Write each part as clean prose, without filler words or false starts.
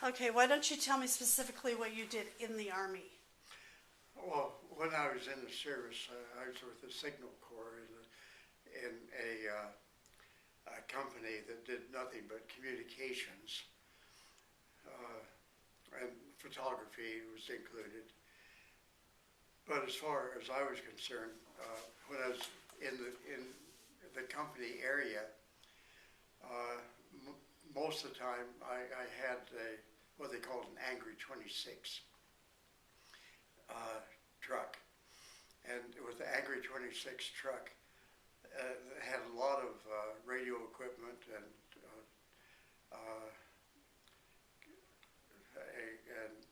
Okay, why don't you tell me specifically what you did in the Army? Well, when I was in the service, I was with the Signal Corps in a company that did nothing but communications, and photography was included. But as far as I was concerned, when I was in the company area, most of the time I had what they called an Angry 26 truck. And with the Angry 26 truck, it had a lot of radio equipment and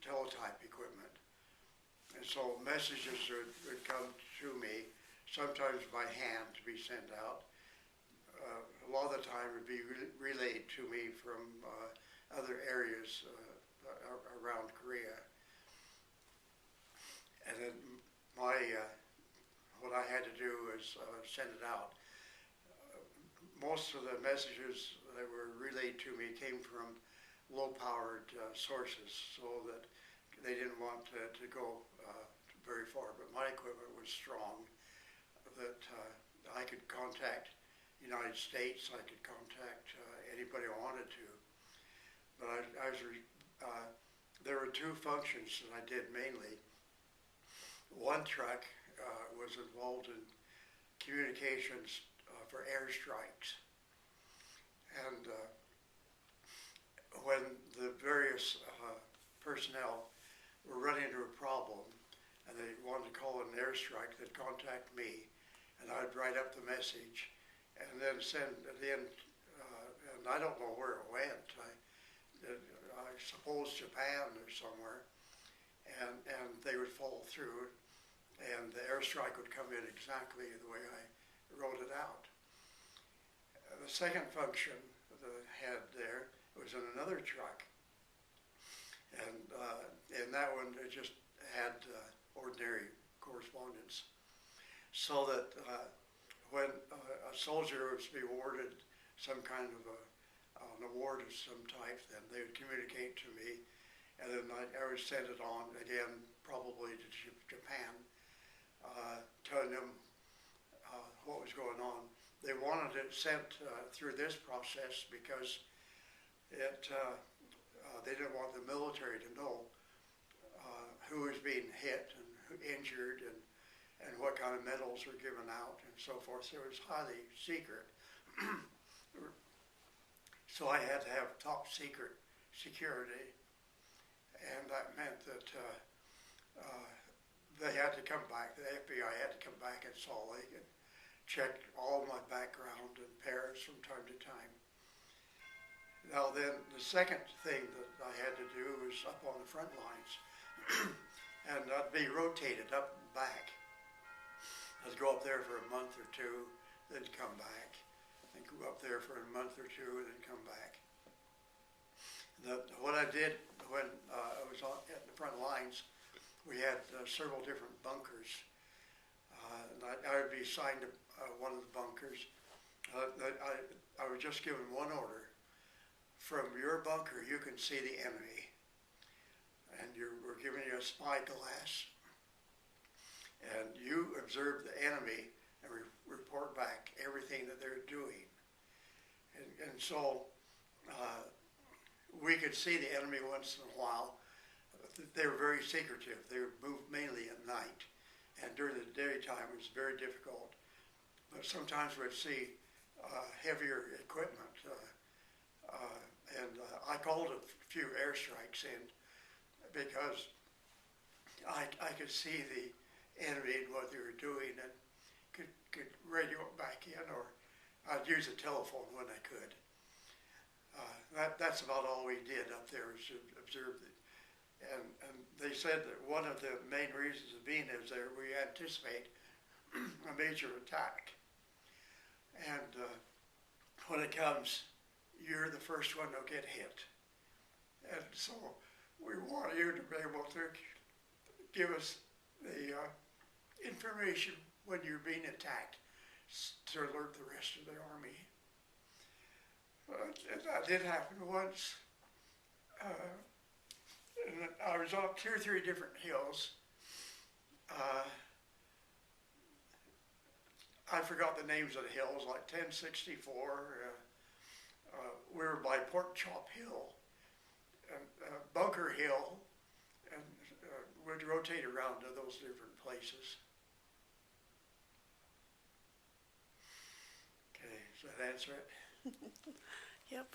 teletype equipment. And so messages would come to me, sometimes by hand to be sent out. A lot of the time would be relayed to me from other areas around Korea. And then what I had to do is send it out. Most of the messages that were relayed to me came from low-powered sources, so that they didn't want to go very far. But my equipment was strong, that I could contact the United States, I could contact anybody I wanted to. But there were two functions that I did mainly. One truck was involved in communications for airstrikes. And when the various personnel were running into a problem and they wanted to call an airstrike, they'd contact me, and I'd write up the message and then send it in. And I don't know where it went. I suppose Japan or somewhere. And they would follow through, and the airstrike would come in exactly the way I wrote it out. The second function that I had there was in another truck, and in that one it just had ordinary correspondence, so that when a soldier was to be awarded some kind of an award of some type, then they would communicate to me. And then I would send it on again, probably to Japan, telling them what was going on. They wanted it sent through this process because they didn't want the military to know who was being hit and who injured and what kind of medals were given out and so forth. So it was highly secret. So I had to have top secret security. And that meant that they had to come back, the FBI had to come back in Salt Lake and check all my background and Phares from time to time. Now then, the second thing that I had to do was up on the front lines. And I'd be rotated up and back. I'd go up there for a month or two, then come back. And go up there for a month or two, and then come back. What I did when I was at the front lines, we had several different bunkers. And I would be assigned to one of the bunkers. I was just given one order. From your bunker, you can see the enemy. And we're giving you a spy glass. And you observe the enemy and report back everything that they're doing. And so we could see the enemy once in a while. They were very secretive. They would move mainly at night. And during the daytime, it was very difficult. But sometimes we'd see heavier equipment. And I called a few airstrikes in because I could see the enemy and what they were doing and could radio it back in, or I'd use a telephone when I could. That's about all we did up there, was to observe it. And they said that one of the main reasons of being is there, we anticipate a major attack. And when it comes, you're the first one to get hit. And so we want you to be able to give us the information when you're being attacked to alert the rest of the army. That did happen once. and I was on 2 or 3 different hills. I forgot the names of the hills, like 1064. We were by Pork Chop Hill and Bunker Hill, and we'd rotate around to those different places. Okay, does that answer it? Yep.